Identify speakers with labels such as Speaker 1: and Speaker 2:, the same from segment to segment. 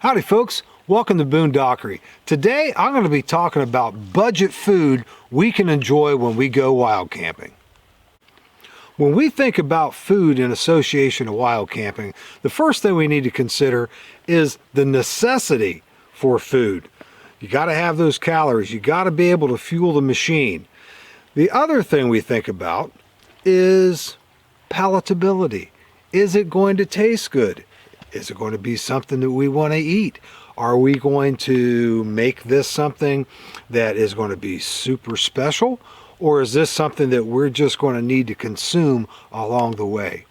Speaker 1: Howdy folks, welcome to Boondockery. Today I'm going to be talking about budget food we can enjoy when we go wild camping. When we think about food in association to wild camping, the first thing we need to consider is the necessity for food. You got to have those calories, you got to be able to fuel the machine. The other thing we think about is palatability. Is it going to taste good? Is it going to be something that we want to eat? Are we going to make this something that is going to be super special? Or is this something that we're just going to need to consume along the way?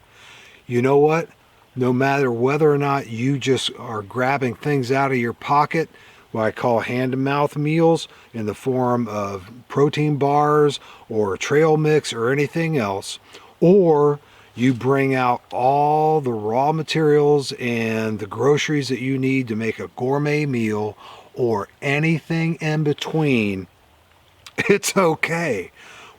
Speaker 1: You know what? No matter whether or not you just are grabbing things out of your pocket, what I call hand-to-mouth meals in the form of protein bars or trail mix or anything else, or you bring out all the raw materials and the groceries that you need to make a gourmet meal or anything in between, it's okay.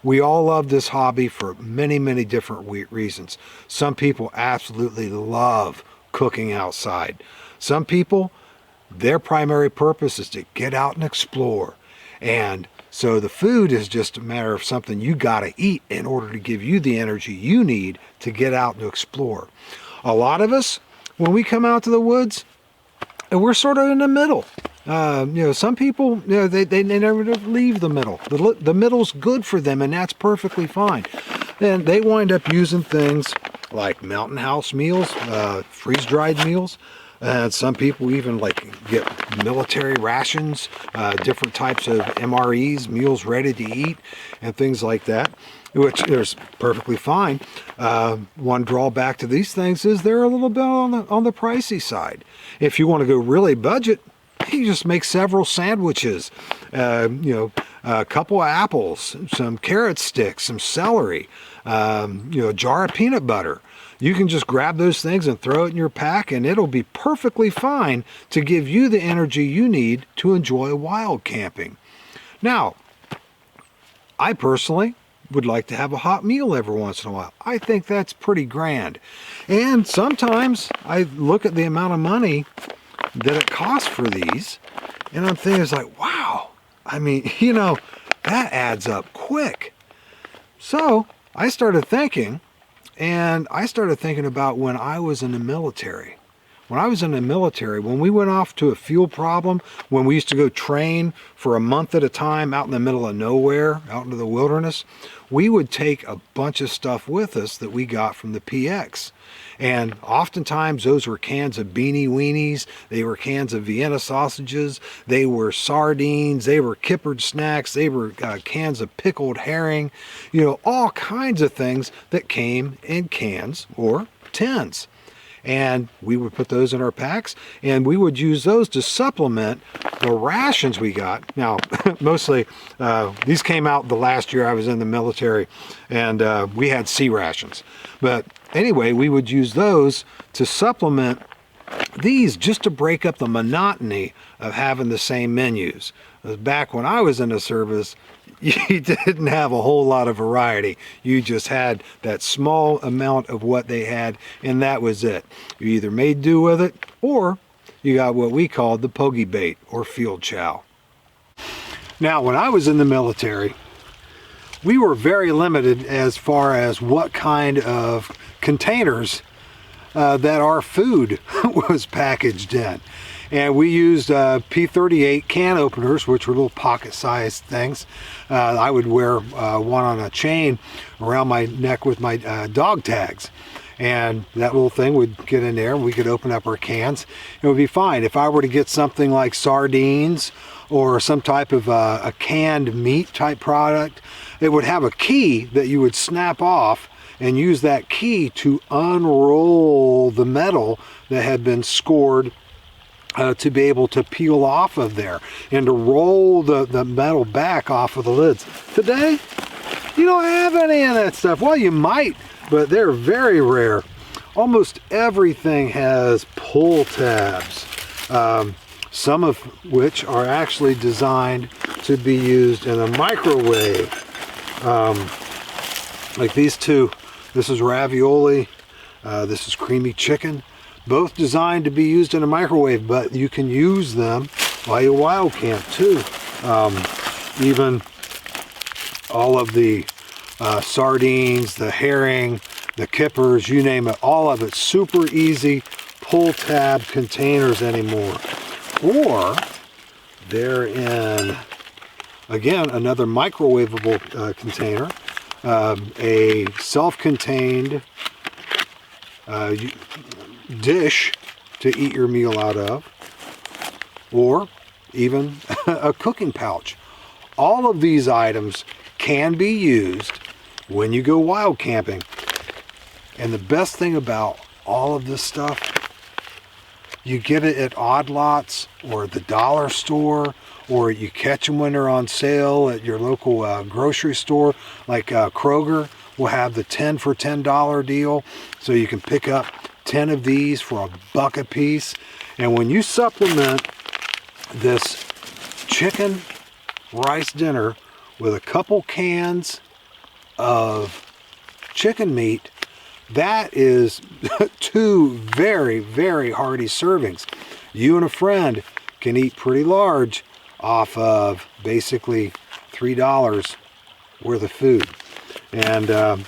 Speaker 1: We all love this hobby for many, many different reasons. Some people absolutely love cooking outside. Some people, their primary purpose is to get out and explore. And so the food is just a matter of something you got to eat in order to give you the energy you need to get out and explore. A lot of us, when we come out to the woods, we're sort of in the middle. Some people, they never leave the middle. The middle's good for them, and that's perfectly fine. Then they wind up using things like Mountain House meals, freeze-dried meals. Some people even get military rations, different types of MREs, meals ready to eat, and things like that, which is perfectly fine. One drawback to these things is they're a little bit on the pricey side. If you want to go really budget, you just make several sandwiches, a couple of apples, some carrot sticks, some celery, a jar of peanut butter. You can just grab those things and throw it in your pack, and it'll be perfectly fine to give you the energy you need to enjoy wild camping. Now, I personally would like to have a hot meal every once in a while. I think that's pretty grand. And sometimes I look at the amount of money that it costs for these, and I'm thinking, it's like, wow, I mean, that adds up quick. So I started thinking about when I was in the military. When I was in the military, when we went off to a fuel problem, when we used to go train for a month at a time out in the middle of nowhere, out into the wilderness, we would take a bunch of stuff with us that we got from the PX. And oftentimes those were cans of Beanie Weenies, they were cans of Vienna sausages, they were sardines, they were kippered snacks, they were cans of pickled herring, all kinds of things that came in cans or tins. And we would put those in our packs, and we would use those to supplement the rations we got. Now, mostly, these came out the last year I was in the military, and we had C rations. But anyway, we would use those to supplement these just to break up the monotony of having the same menus. Back when I was in the service, you didn't have a whole lot of variety. You just had that small amount of what they had, and that was it. You either made do with it, or you got what we called the pogey bait, or field chow. Now, when I was in the military, we were very limited as far as what kind of containers that our food was packaged in. And we used P38 can openers, which were little pocket-sized things. I would wear one on a chain around my neck with my dog tags. And that little thing would get in there, and we could open up our cans. It would be fine. If I were to get something like sardines or some type of a canned meat type product, it would have a key that you would snap off and use that key to unroll the metal that had been scored to be able to peel off of there and to roll the metal back off of the lids. Today, you don't have any of that stuff. Well, you might, but they're very rare. Almost everything has pull tabs, some of which are actually designed to be used in a microwave. Like these two, this is ravioli, this is creamy chicken. both designed to be used in a microwave, but you can use them while you wild camp too. Even all of the sardines, the herring, the kippers, you name it, all of it, super easy pull tab containers anymore. Or they're in, again, another microwavable container, a self-contained dish to eat your meal out of, or even a cooking pouch. All of these items can be used when you go wild camping. And the best thing about all of this stuff, you get it at odd lots or the dollar store, or you catch them when they're on sale at your local grocery store. Like Kroger will have the 10 for $10 deal, so you can pick up 10 of these for $1 a piece. And when you supplement this chicken rice dinner with a couple cans of chicken meat, that is 2 very, very hearty servings. You and a friend can eat pretty large off of basically $3 worth of food. And a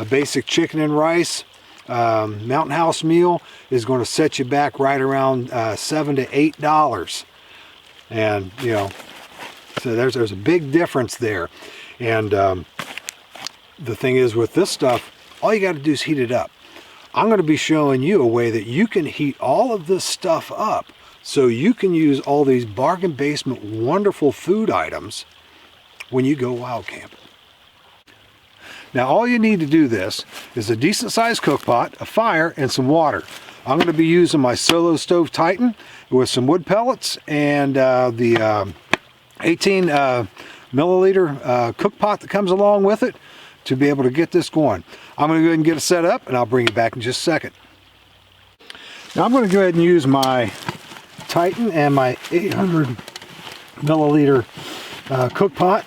Speaker 1: basic chicken and rice Mountain House meal is going to set you back right around $7 to $8. And you know, so there's a big difference there. And the thing is, with this stuff, all you got to do is heat it up. I'm going to be showing you a way that you can heat all of this stuff up so you can use all these bargain basement wonderful food items when you go wild camping. Now all you need to do this is a decent sized cook pot, a fire, and some water. I'm going to be using my Solo Stove Titan with some wood pellets and the 18 milliliter cook pot that comes along with it to be able to get this going. I'm going to go ahead and get it set up, and I'll bring you back in just a second. Now I'm going to go ahead and use my Titan and my 800 milliliter cook pot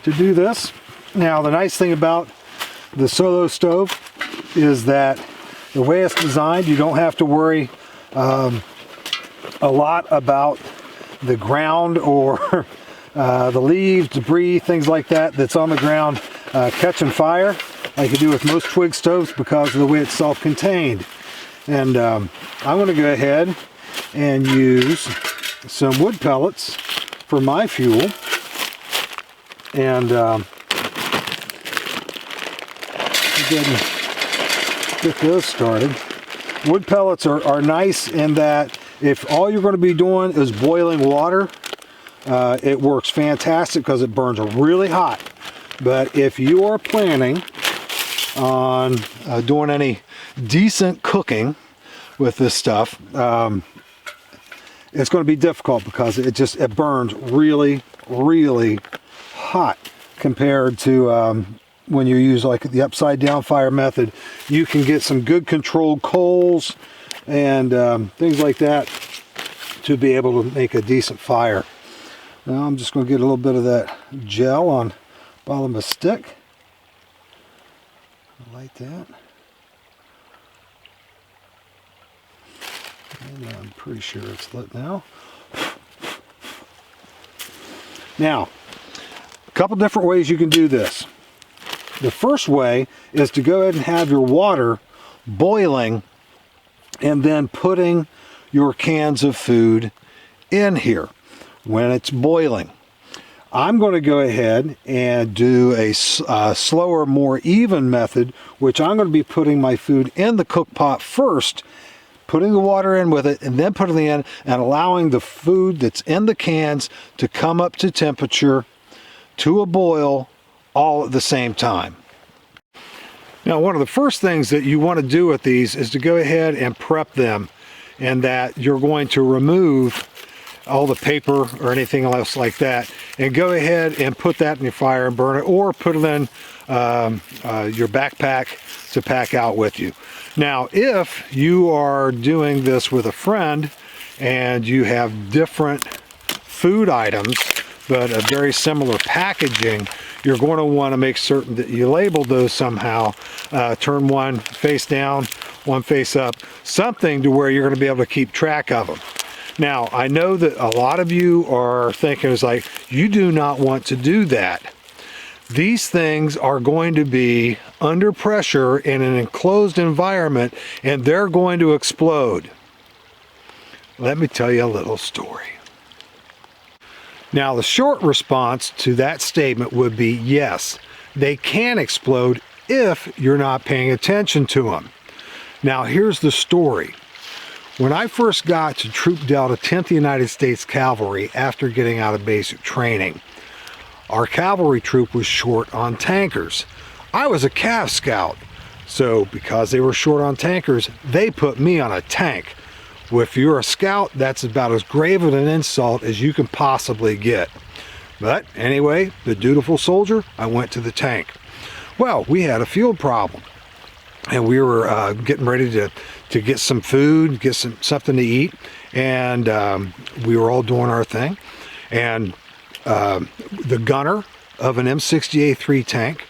Speaker 1: to do this. Now the nice thing about the Solo stove is that the way it's designed, you don't have to worry a lot about the ground or the leaves, debris, things like that that's on the ground catching fire like you do with most twig stoves because of the way it's self-contained. And I'm going to go ahead and use some wood pellets for my fuel, and go ahead and get those started. Wood pellets are nice in that if all you're going to be doing is boiling water, it works fantastic because it burns really hot. But if you are planning on doing any decent cooking with this stuff, it's going to be difficult because it burns really, really hot compared to when you use like the upside down fire method. You can get some good controlled coals and things like that to be able to make a decent fire. Now I'm just going to get a little bit of that gel on the bottom of a stick. Like that. And I'm pretty sure it's lit now. Now, a couple different ways you can do this. The first way is to go ahead and have your water boiling and then putting your cans of food in here when it's boiling. I'm going to go ahead and do a slower, more even method, which I'm going to be putting my food in the cook pot first, putting the water in with it, and then putting it in and allowing the food that's in the cans to come up to temperature, to a boil, all at the same time. Now, one of the first things that you want to do with these is to go ahead and prep them, and that you're going to remove all the paper or anything else like that, and go ahead and put that in your fire and burn it, or put it in your backpack to pack out with you. Now, if you are doing this with a friend and you have different food items but a very similar packaging, you're going to want to make certain that you label those somehow. Turn one face down, one face up, something to where you're going to be able to keep track of them. Now, I know that a lot of you are thinking, it's like, you do not want to do that. These things are going to be under pressure in an enclosed environment, and they're going to explode. Let me tell you a little story. Now, the short response to that statement would be yes, they can explode if you're not paying attention to them. Now, here's the story. When I first got to Troop Delta 10th United States Cavalry after getting out of basic training, our cavalry troop was short on tankers. I was a Cav Scout, so because they were short on tankers, they put me on a tank. Well, if you're a scout, that's about as grave of an insult as you can possibly get. But anyway, the dutiful soldier, I went to the tank. Well, we had a fuel problem, and we were getting ready to get some food, get something to eat, and we were all doing our thing. And the gunner of an M68-3 tank,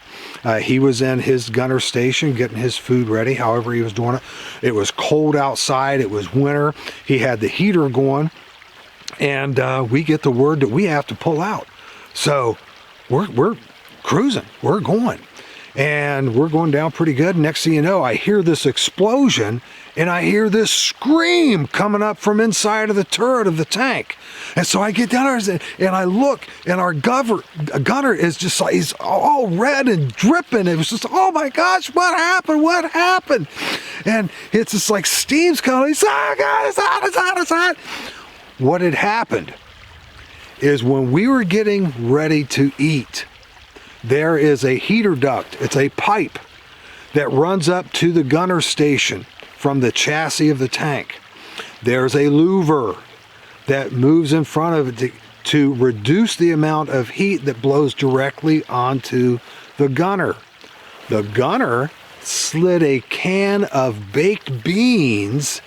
Speaker 1: he was in his gunner station getting his food ready, however he was doing it. It was cold outside, it was winter, he had the heater going, and we get the word that we have to pull out. So we're cruising, we're going, and we're going down pretty good. Next thing you know, I hear this explosion, and I hear this scream coming up from inside of the turret of the tank. And so I get down there and I look, and our gunner is just like, he's all red and dripping. It was just, oh my gosh, what happened? What happened? And it's just like steam's coming. It's hot. What had happened is when we were getting ready to eat, there is a heater duct. It's a pipe that runs up to the gunner station from the chassis of the tank. There's a louver that moves in front of it to reduce the amount of heat that blows directly onto the gunner. The gunner slid a can of baked beans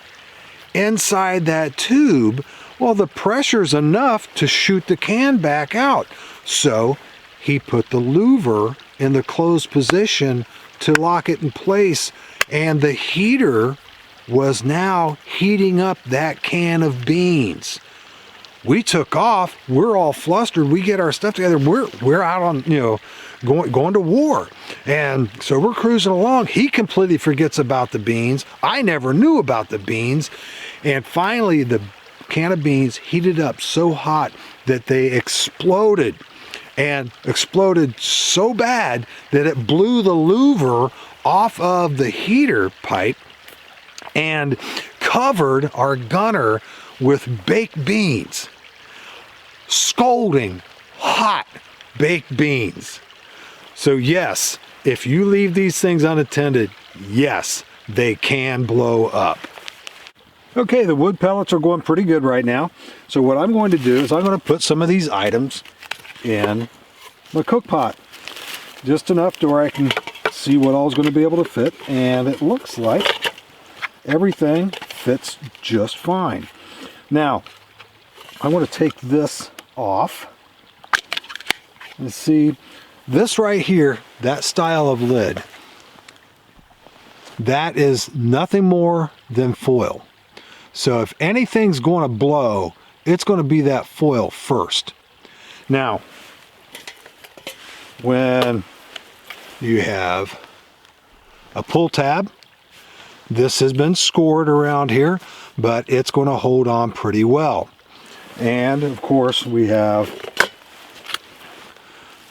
Speaker 1: inside that tube. Well, the pressure's enough to shoot the can back out. So he put the louver in the closed position to lock it in place, and the heater was now heating up that can of beans. We took off, we're all flustered, we get our stuff together, we're out on, going to war. And so we're cruising along. He completely forgets about the beans. I never knew about the beans. And finally, the can of beans heated up so hot that they exploded, and exploded so bad that it blew the louver off of the heater pipe and covered our gunner with baked beans. Scalding hot baked beans. So yes, if you leave these things unattended, yes, they can blow up. Okay, the wood pellets are going pretty good right now. So what I'm going to do is I'm going to put some of these items in my cook pot. Just enough to where I can see what all's going to be able to fit, and it looks like everything fits just fine. Now, I want to take this off and see this right here, that style of lid, that is nothing more than foil. So if anything's going to blow, it's going to be that foil first. Now, when you have a pull tab, this has been scored around here, but it's going to hold on pretty well. And of course, we have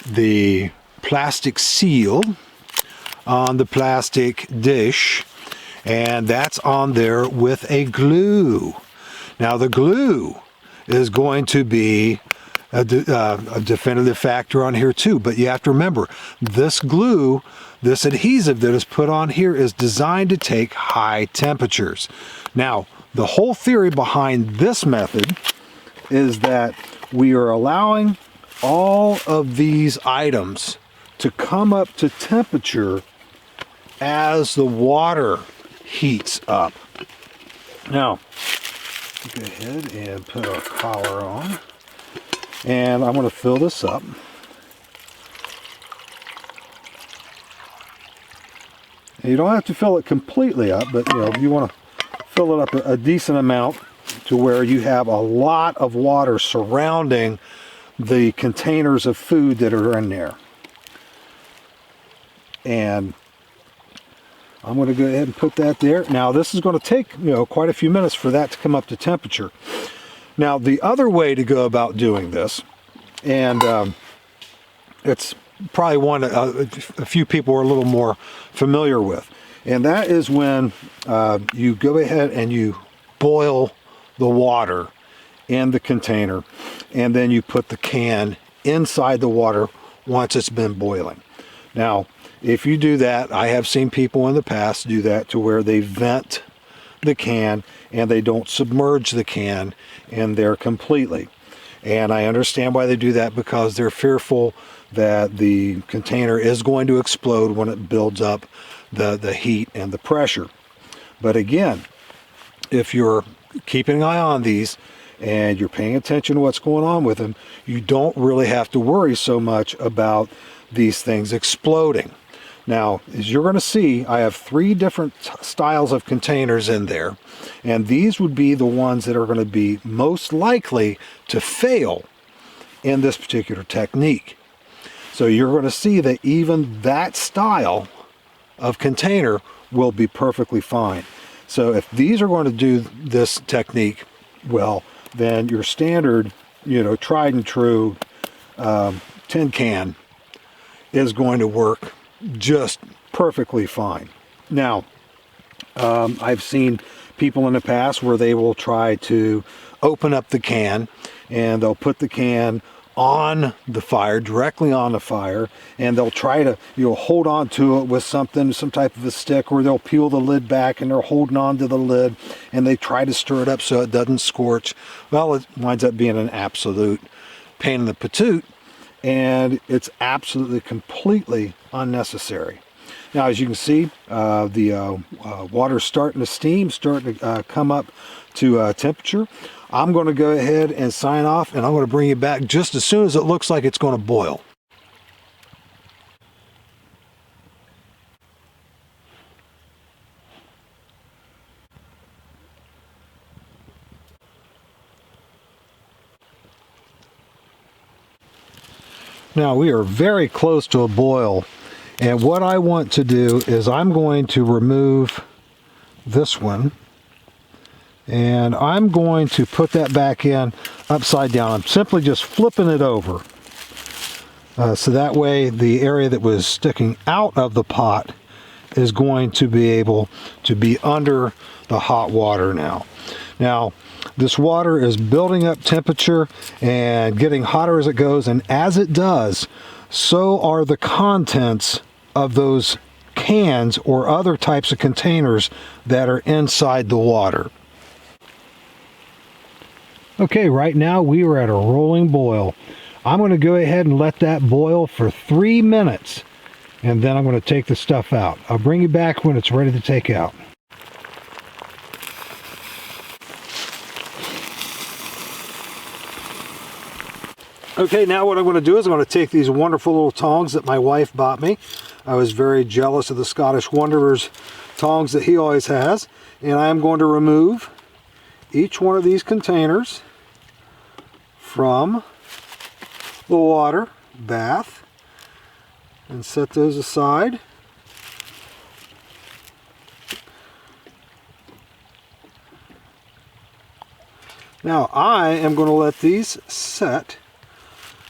Speaker 1: the plastic seal on the plastic dish, and that's on there with a glue. Now the glue is going to be a definitive factor on here too, but you have to remember, this glue, this adhesive that is put on here is designed to take high temperatures. Now, the whole theory behind this method is that we are allowing all of these items to come up to temperature as the water heats up. Now, go ahead and put our collar on. And I'm going to fill this up. And you don't have to fill it completely up, but you want to fill it up a decent amount to where you have a lot of water surrounding the containers of food that are in there. And I'm going to go ahead and put that there. Now this is going to take quite a few minutes for that to come up to temperature. Now the other way to go about doing this, and it's probably one a few people are a little more familiar with, and that is when you go ahead and you boil the water in the container, and then you put the can inside the water once it's been boiling. Now if you do that, I have seen people in the past do that to where they vent the can and they don't submerge the can in there completely. And I understand why they do that, because they're fearful that the container is going to explode when it builds up the heat and the pressure. But again, if you're keeping an eye on these and you're paying attention to what's going on with them, you don't really have to worry so much about these things exploding. Now, as you're going to see, I have 3 different styles of containers in there, and these would be the ones that are going to be most likely to fail in this particular technique. So you're going to see that even that style of container will be perfectly fine. So if these are going to do this technique well, then your standard, tried and true tin can is going to work just perfectly fine. Now, I've seen people in the past where they will try to open up the can and they'll put the can on the fire, directly on the fire, and they'll try to hold on to it with some type of a stick, or they'll peel the lid back and they're holding on to the lid and they try to stir it up so it doesn't scorch. Well, it winds up being an absolute pain in the patoot, and it's absolutely completely unnecessary. Now, as you can see, the water's starting to steam, starting to come up to temperature. I'm going to go ahead and sign off, and I'm going to bring you back just as soon as it looks like it's going to boil. Now we are very close to a boil, and what I want to do is I'm going to remove this one, and I'm going to put that back in upside down. I'm simply just flipping it over, so that way the area that was sticking out of the pot is going to be able to be under the hot water now. Now, this water is building up temperature and getting hotter as it goes, and as it does, so are the contents of those cans or other types of containers that are inside the water. Okay, right now we are at a rolling boil. I'm going to go ahead and let that boil for 3 minutes, and then I'm going to take the stuff out. I'll bring you back when it's ready to take out. Okay, now what I'm going to do is I'm going to take these wonderful little tongs that my wife bought me. I was very jealous of the Scottish Wanderer's tongs that he always has. And I'm going to remove each one of these containers from the water bath and set those aside. Now I am going to let these set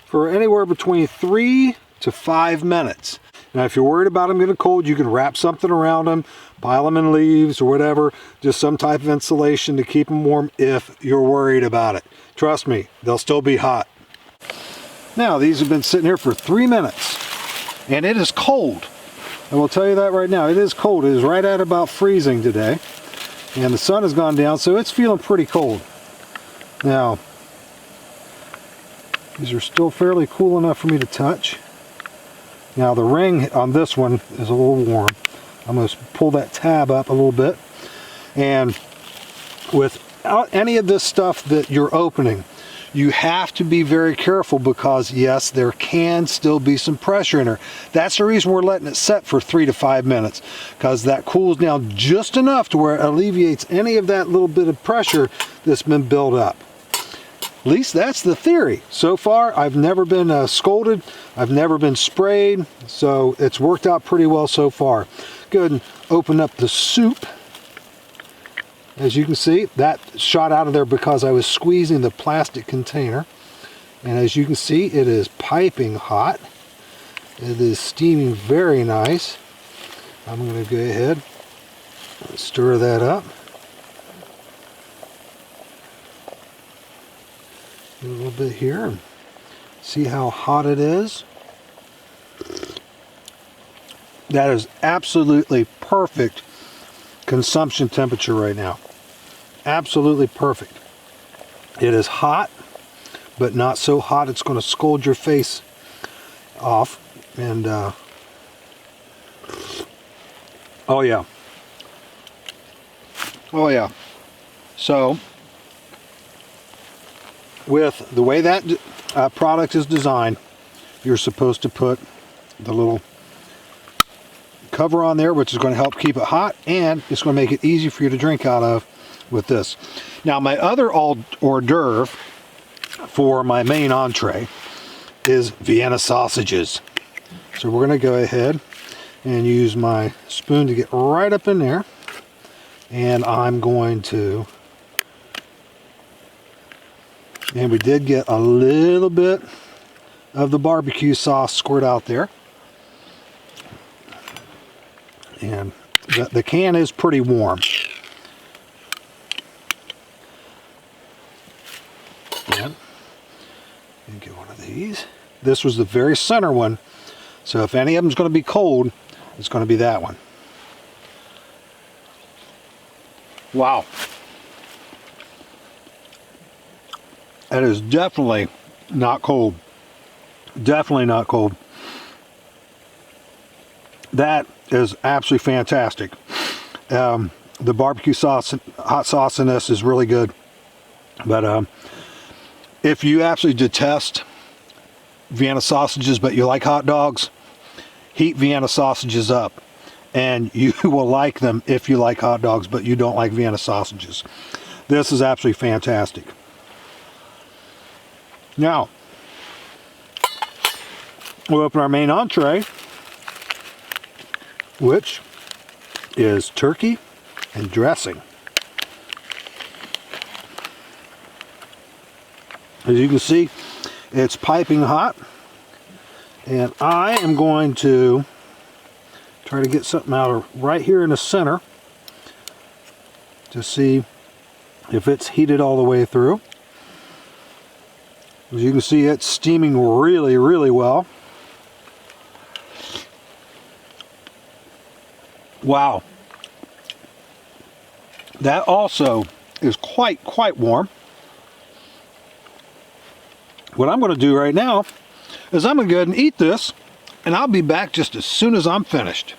Speaker 1: for anywhere between 3 to 5 minutes. Now if you're worried about them getting cold, you can wrap something around them, pile them in leaves or whatever, just some type of insulation to keep them warm if you're worried about it. Trust me, they'll still be hot. Now these have been sitting here for 3 minutes, and it is cold. I will tell you that right now, it is cold. It is right at about freezing today, and the sun has gone down, so it's feeling pretty cold. Now, these are still fairly cool enough for me to touch. Now the ring on this one is a little warm. I'm going to pull that tab up a little bit, and without any of this stuff that you're opening, You have to be very careful because yes, there can still be some pressure in her. That's the reason we're letting it set for 3 to 5 minutes, because that cools down just enough to where it alleviates any of that little bit of pressure that's been built up. At least that's the theory. So far, I've never been scolded. I've never been sprayed. So it's worked out pretty well so far. Go ahead and open up the soup. As you can see, that shot out of there because I was squeezing the plastic container. And as you can see, it is piping hot. It is steaming very nice. I'm going to go ahead and stir that up. A little bit here and see how hot it is. That is absolutely perfect consumption temperature right now. Absolutely perfect. It is hot, but not so hot it's going to scald your face off. And oh yeah, oh yeah. So with the way that product is designed, you're supposed to put the little cover on there, which is going to help keep it hot, and it's going to make it easy for you to drink out of with this. Now, my other hors d'oeuvre for my main entree is Vienna sausages. So we're going to go ahead and use my spoon to get right up in there, and I'm going to, and we did get a little bit of the barbecue sauce squirt out there. And the can is pretty warm. And get one of these. This was the very center one. So if any of them's going to be cold, it's going to be that one. Wow. That is definitely not cold. Definitely not cold. That is absolutely fantastic. The barbecue sauce, hot sauce in this is really good. But if you absolutely detest Vienna sausages, but you like hot dogs, heat Vienna sausages up. And you will like them if you like hot dogs, but you don't like Vienna sausages. This is absolutely fantastic. Now, we'll open our main entree, which is turkey and dressing. As you can see, it's piping hot, and I am going to try to get something out of right here in the center to see if it's heated all the way through. As you can see, it's steaming really, really well. Wow. That also is quite warm. What I'm going to do right now is I'm going to go ahead and eat this, and I'll be back just as soon as I'm finished.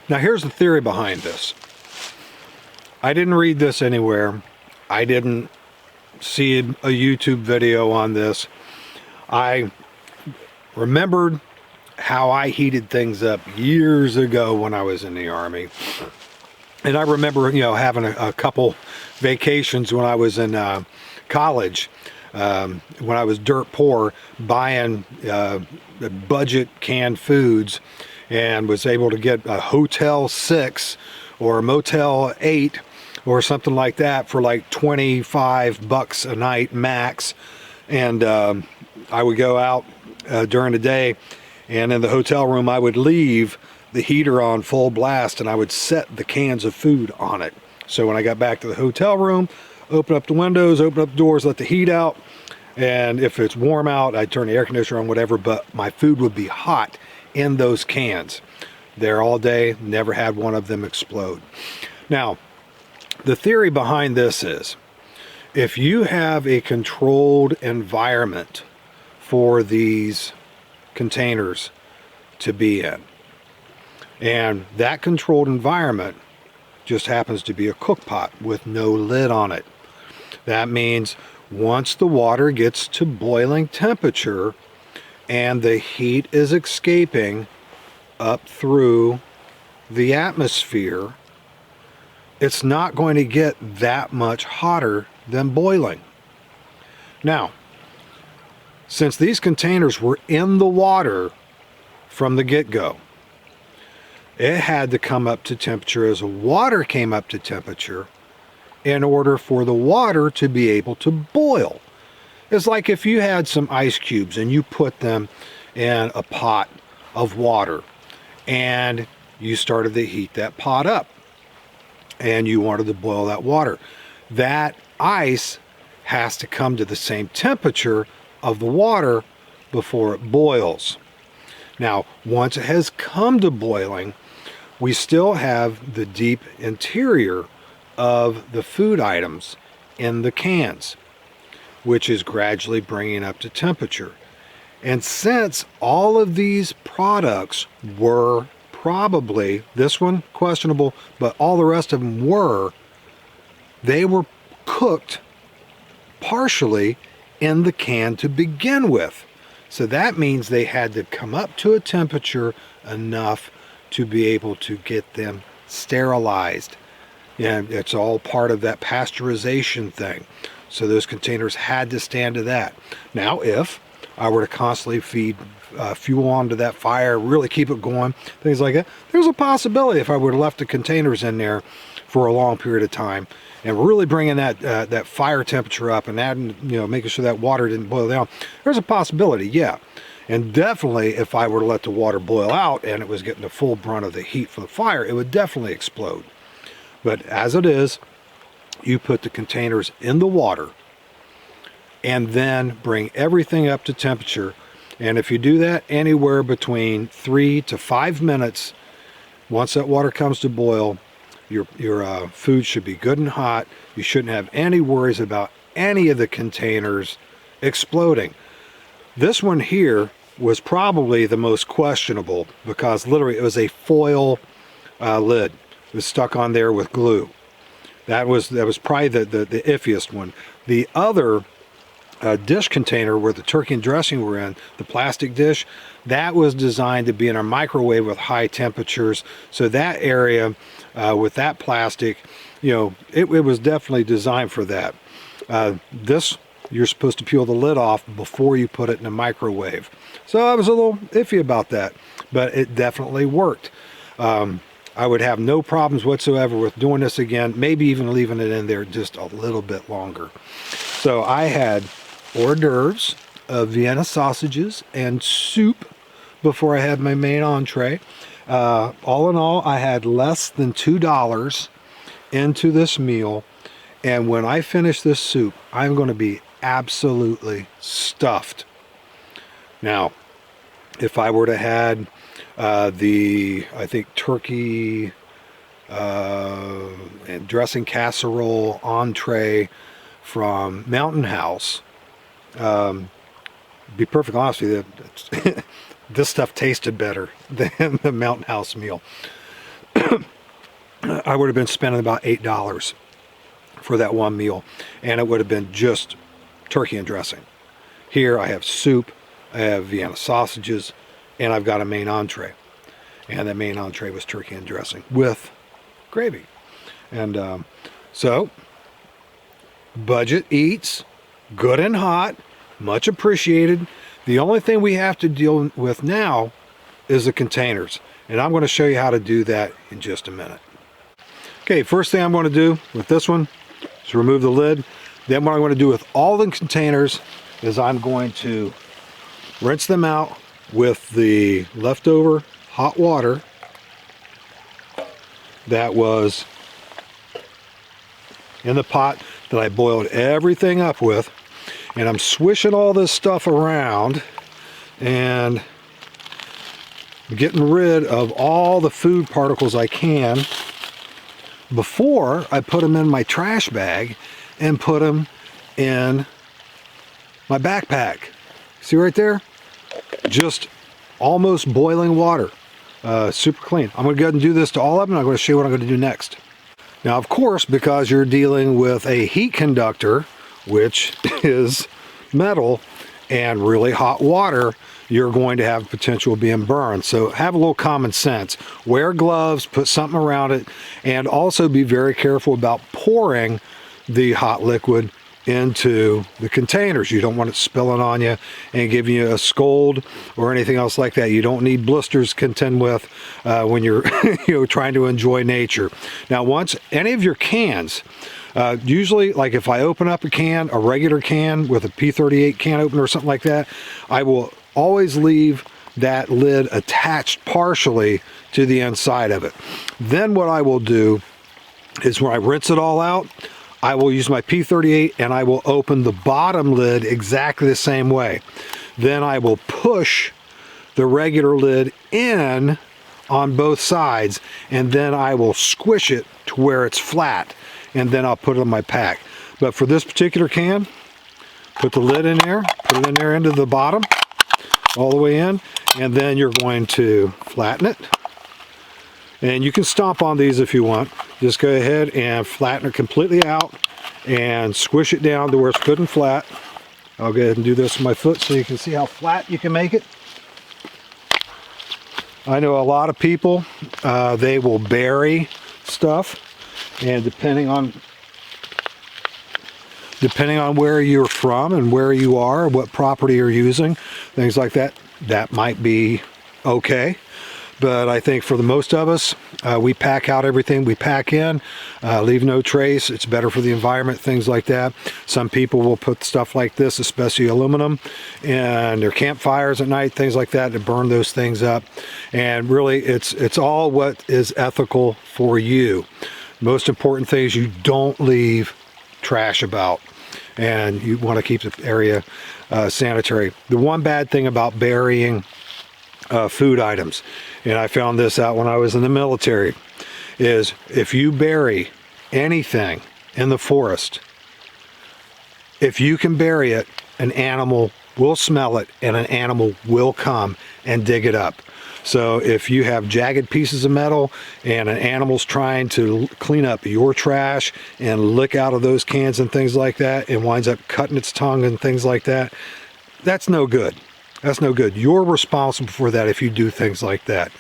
Speaker 1: Now here's the theory behind this. I didn't read this anywhere. I didn't see a YouTube video on this. I remembered how I heated things up years ago when I was in the Army. And I remember, you know, having a couple vacations when I was in college, when I was dirt poor, buying budget canned foods, and was able to get a Hotel 6 or a Motel 8 or something like that for like $25 a night max. And I would go out during the day, and in the hotel room I would leave the heater on full blast, and I would set the cans of food on it. So when I got back to the hotel room, open up the windows, open up the doors, let the heat out, and if it's warm out, I'd turn the air conditioner on, whatever, but my food would be hot in those cans. there all day, never had one of them explode. Now, the theory behind this is, if you have a controlled environment for these containers to be in, and that controlled environment just happens to be a cook pot with no lid on it, that means once the water gets to boiling temperature and the heat is escaping up through the atmosphere, it's not going to get that much hotter than boiling. Now, since these containers were in the water from the get-go, it had to come up to temperature as the water came up to temperature in order for the water to be able to boil. It's like if you had some ice cubes and you put them in a pot of water and you started to heat that pot up and you wanted to boil that water. That ice has to come to the same temperature of the water before it boils. Now, once it has come to boiling, we still have the deep interior of the food items in the cans, which is gradually bringing up to temperature. And since all of these products were probably, this one questionable, but all the rest of them were, they were cooked partially in the can to begin with. So that means they had to come up to a temperature enough to be able to get them sterilized. And it's all part of that pasteurization thing. So those containers had to stand to that. Now, if I were to constantly feed fuel onto that fire, really keep it going, things like that, there's a possibility if I would have left the containers in there for a long period of time and really bringing that fire temperature up and adding, making sure that water didn't boil down, there's a possibility, yeah. And definitely if I were to let the water boil out and it was getting the full brunt of the heat from the fire, it would definitely explode. But as it is, you put the containers in the water and then bring everything up to temperature. And if you do that anywhere between 3 to 5 minutes, once that water comes to boil, your food should be good and hot. You shouldn't have any worries about any of the containers exploding. This one here was probably the most questionable because literally it was a foil lid. It was stuck on there with glue. That was probably the iffiest one. The other dish container where the turkey and dressing were in, the plastic dish, that was designed to be in a microwave with high temperatures. So that area with that plastic, it was definitely designed for that. This, you're supposed to peel the lid off before you put it in a microwave. So I was a little iffy about that, but it definitely worked. I would have no problems whatsoever with doing this again, maybe even leaving it in there just a little bit longer. So I had hors d'oeuvres of Vienna sausages and soup before I had my main entree. All in all, I had less than $2 into this meal. And when I finish this soup, I'm going to be absolutely stuffed. Now, if I were to had I think turkey and dressing casserole entree from Mountain House, be perfectly honest with you, this stuff tasted better than the Mountain House meal. I would have been spending about $8 for that one meal, and it would have been just turkey and dressing. Here I have soup, I have Vienna sausages, and I've got a main entree. And that main entree was turkey and dressing with gravy. And so, budget eats, good and hot, much appreciated. The only thing we have to deal with now is the containers. And I'm going to show you how to do that in just a minute. Okay, first thing I'm going to do with this one is remove the lid. Then what I'm going to do with all the containers is I'm going to rinse them out with the leftover hot water that was in the pot that I boiled everything up with. And I'm swishing all this stuff around, and getting rid of all the food particles I can before I put them in my trash bag and put them in my backpack. See right there? Just almost boiling water. Super clean. I'm going to go ahead and do this to all of them. I'm going to show you what I'm going to do next. Now, of course, because you're dealing with a heat conductor, which is metal, and really hot water, you're going to have potential of being burned. So have a little common sense. Wear gloves, put something around it, and also be very careful about pouring the hot liquid into the containers. You don't want it spilling on you and giving you a scald or anything else like that. You don't need blisters to contend with when you're trying to enjoy nature. Now, once any of your cans, usually like if I open up a can, a regular can with a P38 can opener or something like that, I will always leave that lid attached partially to the inside of it. Then what I will do is when I rinse it all out, I will use my P38 and I will open the bottom lid exactly the same way. Then I will push the regular lid in on both sides, and then I will squish it to where it's flat, and then I'll put it in my pack. But for this particular can, put the lid in there, put it in there into the bottom, all the way in, and then you're going to flatten it. And you can stomp on these if you want. Just go ahead and flatten it completely out and squish it down to where it's good and flat. I'll go ahead and do this with my foot so you can see how flat you can make it. I know a lot of people, they will bury stuff, and depending on where you're from and where you are, what property you're using, things like that, that might be okay. But I think for the most of us, we pack out everything we pack in, leave no trace. It's better for the environment, things like that. Some people will put stuff like this, especially aluminum, in their campfires at night, things like that, to burn those things up. And really, it's all what is ethical for you. Most important thing is you don't leave trash about, and you want to keep the area sanitary. The one bad thing about burying food items, and I found this out when I was in the military, is if you bury anything in the forest, if you can bury it, an animal will smell it and an animal will come and dig it up. So if you have jagged pieces of metal and an animal's trying to clean up your trash and lick out of those cans and things like that, and winds up cutting its tongue and things like that, that's no good. That's no good. You're responsible for that if you do things like that.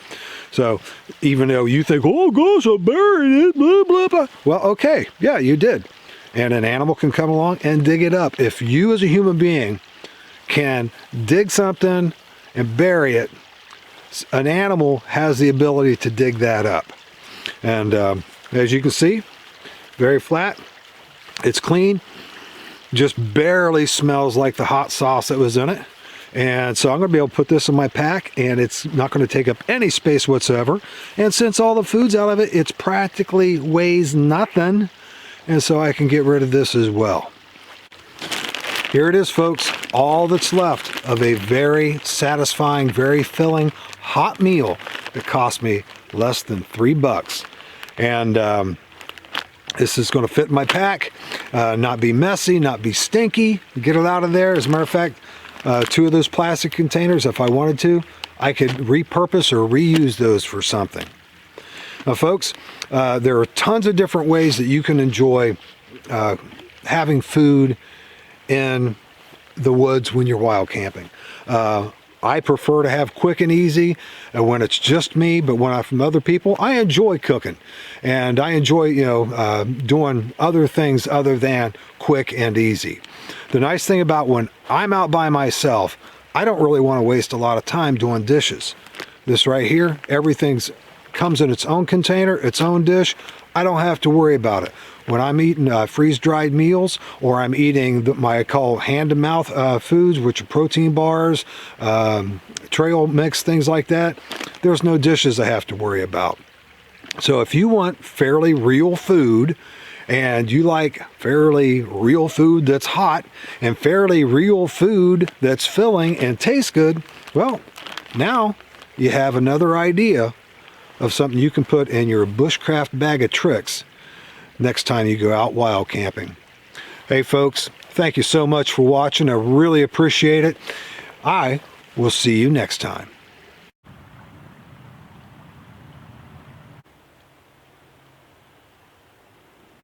Speaker 1: So even though you think, oh gosh, I buried it, blah, blah, blah. Well, okay, yeah, you did. And an animal can come along and dig it up. If you as a human being can dig something and bury it, an animal has the ability to dig that up. And as you can see, very flat. It's clean. Just barely smells like the hot sauce that was in it. And so I'm going to be able to put this in my pack, and it's not going to take up any space whatsoever. And since all the food's out of it, it's practically weighs nothing. And so I can get rid of this as well. Here it is, folks. All that's left of a very satisfying, very filling, hot meal that cost me less than $3. And this is going to fit in my pack, not be messy, not be stinky. Get it out of there. As a matter of fact, 2 of those plastic containers, if I wanted to, I could repurpose or reuse those for something. Now, folks, there are tons of different ways that you can enjoy having food in the woods when you're wild camping. I prefer to have quick and easy when it's just me, but when I'm from other people, I enjoy cooking, and I enjoy, doing other things other than quick and easy. The nice thing about when I'm out by myself, I don't really want to waste a lot of time doing dishes. This right here, everything's comes in its own container, its own dish. I don't have to worry about it. When I'm eating freeze-dried meals, or I'm eating my I call hand-to-mouth foods, which are protein bars, trail mix, things like that, there's no dishes I have to worry about. So if you want fairly real food, and you like fairly real food that's hot, and fairly real food that's filling and tastes good, well, now you have another idea of something you can put in your bushcraft bag of tricks next time you go out wild camping. Hey folks, thank you so much for watching. I really appreciate it. I will see you next time.